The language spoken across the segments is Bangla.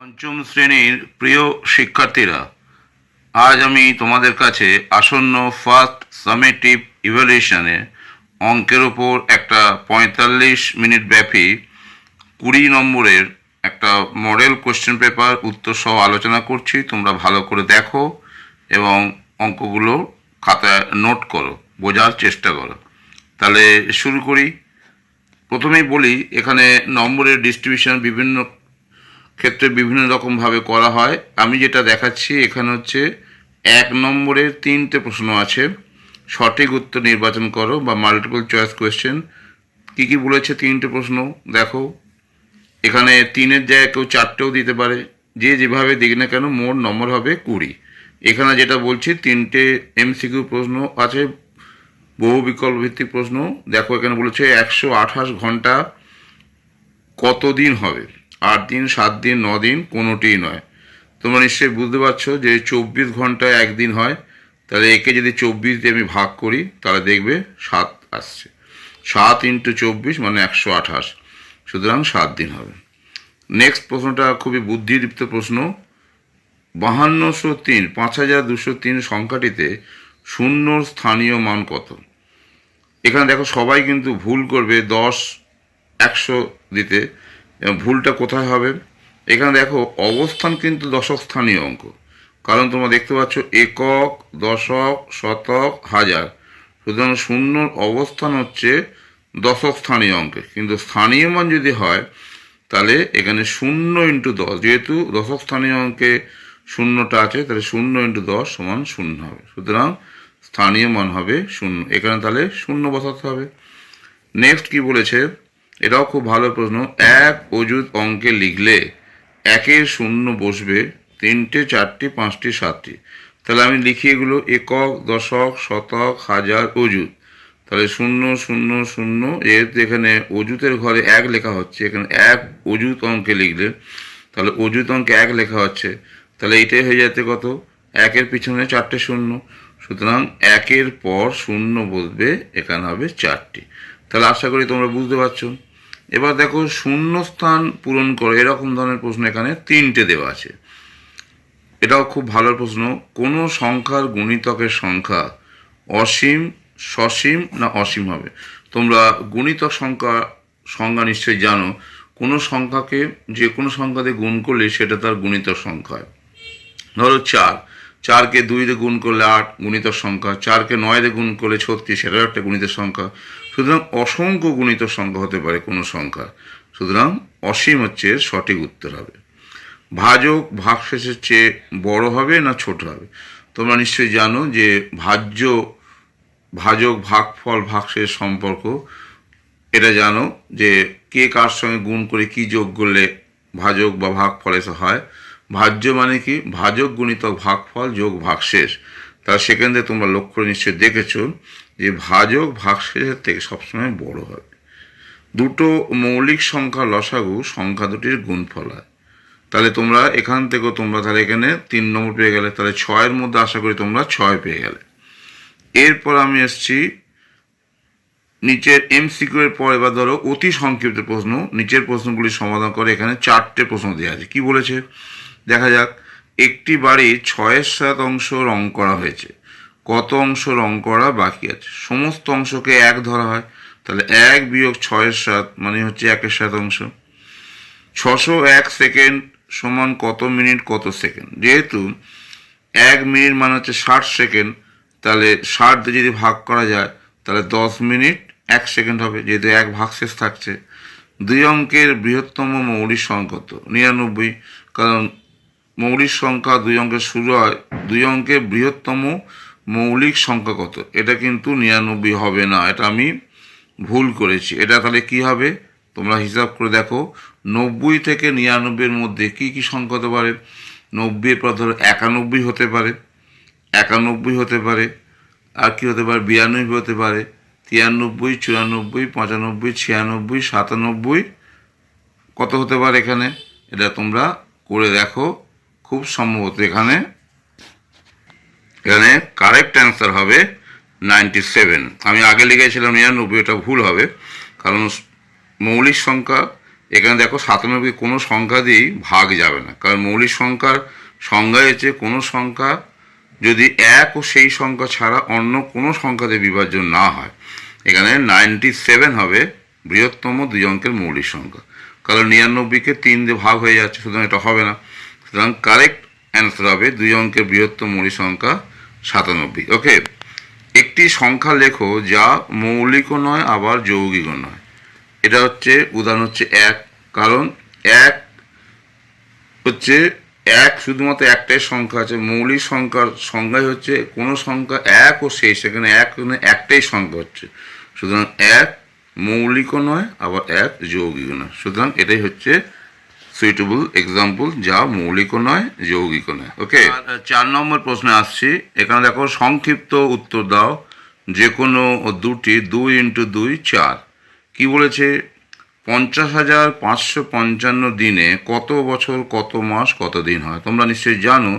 পঞ্চম শ্রেণীর প্রিয় শিক্ষার্থীরা, আজ আমি তোমাদের কাছে আসন্ন ফার্স্ট সামেটিভ ইভ্যালুয়েশনে অঙ্কের ওপর একটা ৪৫ মিনিট ব্যাপী ২০ নম্বরের একটা মডেল কোশ্চেন পেপার উত্তর সহ আলোচনা করছি। তোমরা ভালো করে দেখো এবং অঙ্কগুলো খাতায় নোট করো, বোঝার চেষ্টা করো। তাহলে শুরু করি। প্রথমেই বলি, এখানে নম্বরের ডিস্ট্রিবিউশন বিভিন্ন ক্ষেত্রে বিভিন্ন রকমভাবে করা হয়। আমি যেটা দেখাচ্ছি এখানে হচ্ছে ১ নম্বরের ৩টে প্রশ্ন আছে, সঠিক উত্তর নির্বাচন করো বা মাল্টিপল চয়েস কোয়েশ্চেন। কী কী বলেছে ৩টে প্রশ্ন দেখো। এখানে ৩-এর জায়গায় কেউ ৪টেও দিতে পারে, যে যেভাবে দিক না কেন মোট নম্বর হবে ২০। এখানে যেটা বলছি ৩টে এমসিকিউ প্রশ্ন আছে, বহু বিকল্প ভিত্তিক প্রশ্ন। দেখো এখানে বলেছে ১২৮ ঘন্টা কত দিন হবে? ৮ দিন, ৭ দিন, ৯ দিন, কোনোটিই নয়। তোমরা নিশ্চয়ই বুঝতে পারছো যে ২৪ ঘন্টায় একদিন হয়, তাহলে একে যদি ২৪ দিয়ে আমি ভাগ করি তাহলে দেখবে ৭ আসছে। ৭ ইন্টু ২৪ মানে ১২৮, সুতরাং ৭ দিন হবে। নেক্সট প্রশ্নটা খুবই বুদ্ধিদীপ্ত প্রশ্ন। ৫২০৩ ৫২০৩ সংখ্যাটিতে শূন্যর স্থানীয় মান কত? এখানে দেখো সবাই কিন্তু ভুল করবে ১০ ১০০ দিতে। ভুলটা কোথায় হবে? এখানে দেখো অবস্থান কিন্তু দশক স্থানীয় অঙ্ক, কারণ তোমরা দেখতে পাচ্ছ একক, দশক, শতক, হাজার, সুতরাং শূন্যর অবস্থান হচ্ছে দশক স্থানীয় অঙ্কে। কিন্তু স্থানীয় মান যদি হয় তাহলে এখানে ০ ইন্টু ১০, যেহেতু দশক স্থানীয় অঙ্কে শূন্যটা আছে তাহলে ০ ইন্টু ১০ সমান ০ হবে, সুতরাং স্থানীয় মান হবে ০। এখানে তাহলে ০ বসাতে হবে। নেক্সট কি বলেছে, এটাও খুব ভালো প্রশ্ন। এক অযুত অঙ্কে লিখলে একের ০ বসবে ৩টে, ৪টি, ৫টি, ৭টি। তাহলে আমি লিখি এগুলো একক, দশক, শতক, হাজার, অযুত। তাহলে ০ ০ ০, যেহেতু এখানে অযুতের ঘরে ১ লেখা হচ্ছে, এখানে এক অযুত অঙ্কে লিখলে তাহলে অযুত অঙ্কে ১ লেখা হচ্ছে, তাহলে এইটাই হয়ে যাচ্ছে কত? একের পিছনে ৪টে ০, সুতরাং একের পর ০ বসবে, এখানে হবে ৪টি। তাহলে আশা করি তোমরা বুঝতে পারছো। এবার দেখো শূন্যস্থান পূরণ করো, এরকম ধরনের প্রশ্ন এখানে ৩টে দেওয়া আছে। এটাও খুব ভালো প্রশ্ন। কোনো সংখ্যার গুণিতকের সংখ্যা অসীম, সসীম না অসীম হবে? তোমরা গুণিতক সংখ্যা নিশ্চয়ই জানো। কোনো সংখ্যাকে যে কোনো সংখ্যা দিয়ে গুণ করলে সেটা তার গুণিতক সংখ্যা হয়। ধরো ৪, ৪কে ২ দিয়ে গুণ করলে ৮ গুণিতক সংখ্যা, ৪কে ৯ দিয়ে গুণ করলে ৩৬, সেটাও একটা গুণিতক সংখ্যা। সুতরাং অসংখ্য গুণিতক সংখ্যা হতে পারে কোনো সংখ্যা, সুতরাং অসীম হচ্ছে সঠিক উত্তর হবে। ভাজক ভাগশেষের চেয়ে বড় হবে না ছোট হবে? তোমরা নিশ্চয়ই জানো যে ভাজক ভাগফল ভাগশেষ সম্পর্ক, এটা জানো যে কে কার সঙ্গে গুণ করে কি যোগ করলে ভাজক বা ভাগফল এসে হয়। ভাজ্য মানে কি? ভাজক গুণিতক ভাগফল যোগ ভাগশেষ। তার সেখান থেকে তোমরা লক্ষ্য করে নিশ্চয়ই দেখেছ যে ভাজক ভাগশেষের থেকে সবসময় বড় হবে। দুটো মৌলিক সংখ্যা লসাগু সংখ্যা দুটির গুণফল হয়। তাহলে তোমরা এখান থেকেও তোমরা তাহলে এখানে ৩ নম্বর পেয়ে গেলে, তাহলে ৬-এর মধ্যে আশা করি তোমরা ৬ পেয়ে গেলে। এরপর আমি এসছি নিচের এমসিকিউ এর পর। এবার ধরো অতি সংক্ষিপ্ত প্রশ্ন, নিচের প্রশ্নগুলি সমাধান করে। এখানে ৪টে প্রশ্ন দেওয়া আছে। কি বলেছে দেখা যাক। একটি বাড়ির ৬/৭ অংশ রং করা হয়েছে, কত অংশ রং করা বাকি আছে? সমস্ত অংশকে ১ ধরা হয়, তাহলে ১ বিয়োগ ৬/৭ মানে হচ্ছে ১/৭ অংশ। ৬০১ সেকেন্ড সমান কত মিনিট কত সেকেন্ড? যেহেতু ১ মিনিট মানে হচ্ছে ৬০ সেকেন্ড, তাহলে ৬০ দিয়ে যদি ভাগ করা যায় তাহলে ১০ মিনিট ১ সেকেন্ড হবে, যেহেতু ১ ভাগশেষ থাকছে। ২ অঙ্কের বৃহত্তম মৌলিক সংখ্যা কত? ৯৯, কারণ মৌলিক সংখ্যা ২ অঙ্কের শুরু হয়। ২ অঙ্কের বৃহত্তম মৌলিক সংখ্যা কত? এটা কিন্তু ৯৯ হবে না, এটা আমি ভুল করেছি। এটা তাহলে কি হবে? তোমরা হিসাব করে দেখো। ৯০ থেকে ৯৯-এর মধ্যে কি কি সংখ্যা হতে পারে? ৯০-এর পর ধরো ৯১ হতে পারে, ৯১ হতে পারে, আর কি হতে পারে? ৯২ হতে পারে, ৯৩, ৯৪, ৯৫, ৯৬, ৯৭, কত হতে পারে এখানে? এটা তোমরা করে দেখো। খুব সম্ভবত এখানে কারেক্ট অ্যান্সার হবে ৯৭। আমি আগে লিখেছিলাম ৯৯, এটা ভুল হবে, কারণ মৌলিক সংখ্যা এখানে দেখো 97 কোনো সংখ্যা দিয়েই ভাগ যাবে না, কারণ মৌলিক সংখ্যার সংজ্ঞা হচ্ছে কোনো সংখ্যা যদি এক ও সেই সংখ্যা ছাড়া অন্য কোনো সংখ্যাতে বিভাজ্য না হয়। এখানে 97 হবে বৃহত্তম দুই অঙ্কের মৌলিক সংখ্যা, কারণ 99কে 3 দিয়ে ভাগ হয়ে যাচ্ছে, সুতরাং এটা হবে না। সুতরাং কারেক্ট অ্যান্সার হবে দুই অঙ্কের বৃহত্তম মৌলিক সংখ্যা 97। ওকে, একটি সংখ্যা লেখো যা মৌলিকও নয় আবার যৌগিকও নয়। এটা হচ্ছে উদাহরণ হচ্ছে 1, কারণ 1 হচ্ছে শুধুমাত্র একটাই সংখ্যা আছে। মৌলিক সংখ্যার সংজ্ঞাই হচ্ছে কোনো সংখ্যা এক ও শেষ, সেখানে একটাই সংখ্যা হচ্ছে, সুতরাং 1 মৌলিকও নয় আবার 1 যৌগিকও নয়। সুতরাং এটাই হচ্ছে সুইটেবল এক্সাম্পল যা মৌলিকও নয় যৌগিকও নয়। ওকে, 4 নম্বর প্রশ্নে আসছি। এখানে দেখো সংক্ষিপ্ত উত্তর দাও, যে কোনো দুটি 2 × 2 4। কি বলেছে? 50,555 দিনে কত বছর, কত মাস, কত দিন হয়? তোমরা নিশ্চয়ই জানো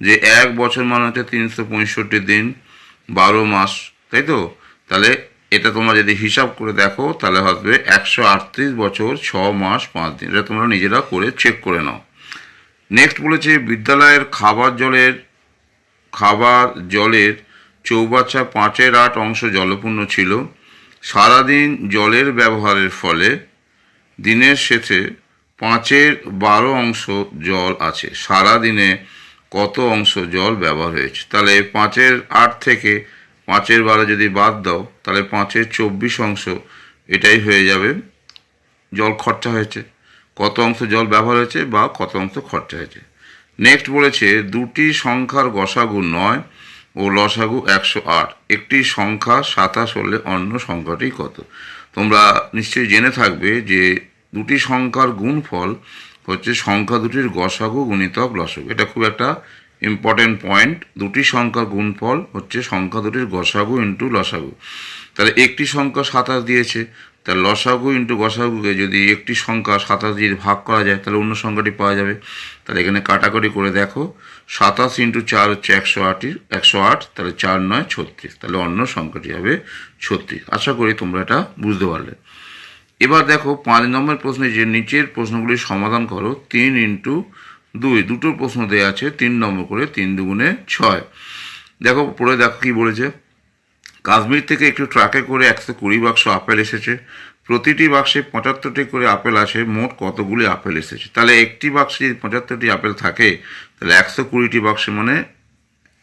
যে 1 বছর মানে হচ্ছে 365 দিন 12 মাস, তাই তো? তাহলে এটা তোমরা যদি হিসাব করে দেখো তাহলে হবে 138 বছর 6 মাস 5 দিন। এটা তোমরা নিজেরা করে চেক করে নাও। নেক্সট বলেছে বিদ্যালয়ের খাবার জলের চৌবাচ্চা 5/8 অংশ জলপূর্ণ ছিল। সারাদিন জলের ব্যবহারের ফলে দিনের শেষে 5/12 অংশ জল আছে। সারা দিনে কত অংশ জল ব্যবহার হয়েছে? তাহলে 5/8 থেকে 5/12 যদি বাদ দাও তাহলে 5/24 অংশ এটাই হয়ে যাবে জল খরচা হয়েছে। কত অংশ জল ব্যবহার হয়েছে বা কত অংশ খরচা হয়েছে। নেক্সট বলেছে দুটি সংখ্যার গসাগু 9 ও লসাগু 108। একটি সংখ্যা 27 হলে অন্য সংখ্যাটি কত? তোমরা নিশ্চয়ই জেনে থাকবে যে দুটি সংখ্যার গুণফল হচ্ছে সংখ্যা দুটির গসাগু গুণিতক লসাগু। এটা খুব একটা ইম্পর্টেন্ট পয়েন্ট। দুটি সংখ্যার গুণফল হচ্ছে সংখ্যা দুটির গসাগু ইন্টু লসাগু। তাহলে একটি সংখ্যা 27 দিয়েছে, তাহলে লসাগু ইন্টু গসাগুকে যদি একটি সংখ্যা 27 দিয়ে ভাগ করা যায় তাহলে অন্য সংখ্যাটি পাওয়া যাবে। তাহলে এখানে কাটাকাটি করে দেখো 27 × 4 হচ্ছে 108, তাহলে 4 × 9 = 36, তাহলে অন্য সংখ্যাটি হবে 36। আশা করি তোমরা এটা বুঝতে পারলে। এবার দেখো 5 নম্বর প্রশ্নে যে নিচের প্রশ্নগুলির সমাধান করো। 3 × 2 দুটো প্রশ্ন দেওয়া আছে, 3 নম্বর করে, 3 × 2 = 6। দেখো পড়ে দেখো কি বলেছে। কাশ্মীর থেকে একটু ট্রাকে করে 120 বাক্স আপেল এসেছে। প্রতিটি বাক্সে 75টি করে আপেল আছে। মোট কতগুলি আপেল এসেছে? তাহলে একটি বাক্সে যদি 75টি আপেল থাকে তাহলে 120টি বাক্সে মানে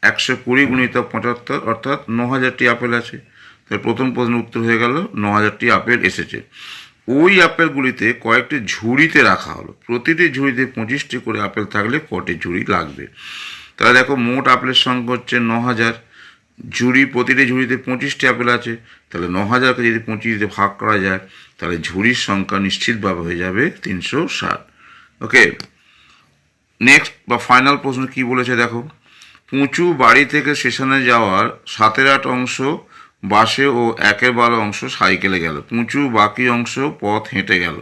120 × 75 অর্থাৎ 9000টি আপেল আছে। তাহলে প্রথম প্রশ্নের উত্তর হয়ে গেল 9000টি আপেল এসেছে। ওই আপেলগুলিতে কয়েকটি ঝুড়িতে রাখা হলো। প্রতিটি ঝুড়িতে 25টি করে আপেল থাকলে কটি ঝুড়ি লাগবে? তাহলে দেখো মোট আপেলের সংখ্যা হচ্ছে 9000। প্রতিটি ঝুড়িতে 25টি আপেল আছে, তাহলে 9000কে যদি 25 দিয়ে ভাগ করা যায় তাহলে ঝুড়ির সংখ্যা নিশ্চিতভাবে হয়ে যাবে 360। ওকে, নেক্সট বা ফাইনাল প্রশ্ন কি বলেছে দেখো। পুঁচু বাড়ি থেকে স্টেশনে যাওয়ার 7/8 অংশ বাসে ও 1/12 অংশ সাইকেলে গেল। পুঁচু বাকি অংশ পথ হেঁটে গেল।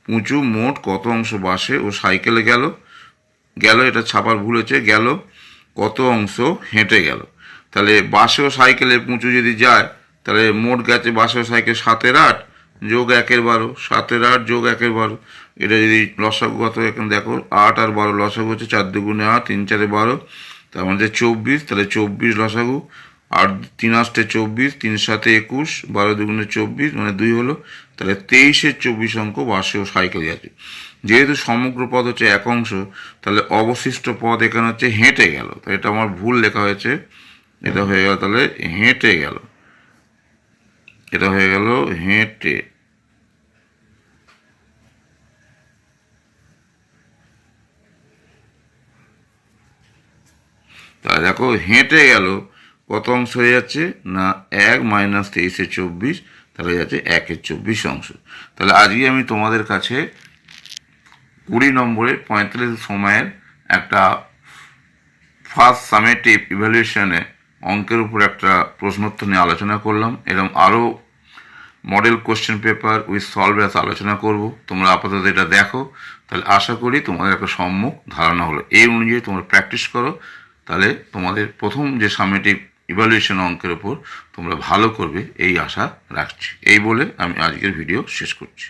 পুঁচু মোট কত অংশ বাসে ও সাইকেলে গেল? এটা ছাপার ভুল হয়েছে, গেল কত অংশ হেঁটে গেল। তাহলে বাসে ও সাইকেলে পুঁচু যদি যায় তাহলে মোট গেছে বাসে ও সাইকেল 7/8 যোগ 1/12, 7/8 যোগ 1/12। এটা যদি লসাগু কত এখানে দেখো 8 আর 12 লসাগু হচ্ছে 4 × 2 = 8, 3 × 4 = 12, তার মানে 24। তাহলে 24 লসাগু, 8 × 3 = 24, 3 × 7 = 21, 12 × 2 = 24 মানে 2 হলো। তাহলে 23/24 অঙ্ক বাসে ও সাইকেল যাচ্ছে। যেহেতু সমগ্র পথ হচ্ছে 1 অংশ তাহলে অবশিষ্ট পথ এখানে হচ্ছে হেঁটে গেল। তাই এটা আমার ভুল লেখা হয়েছে, এটা হয়ে গেল তাহলে হেঁটে গেল। এটা হয়ে গেল হেঁটে। তাহলে দেখো হেঁটে গেল কত অংশ হয়ে যাচ্ছে না 1 - 23/24, তাহলে যাচ্ছে 1/24 অংশ। তাহলে আজকে আমি তোমাদের কাছে 20 নম্বরের 45 সময়ের একটা ফার্স্ট সামেটিভ ইভ্যালুয়েশনে অঙ্কের উপর একটা প্রশ্নোত্তর নিয়ে আলোচনা করলাম। এরকম আরও model question paper with solve as আলোচনা করব। তোমরা আপাতত এটা দেখো, তাহলে আশা করি তোমাদের একটা সম্যক ধারণা হলো। এই অনুযায়ী তোমরা প্র্যাকটিস করো, তাহলে তোমাদের প্রথম যে সামেটিভ ইভ্যালুয়েশন অঙ্কের ওপর তোমরা ভালো করবে এই আশা রাখছি। এই বলে আমি আজকের ভিডিও শেষ করছি।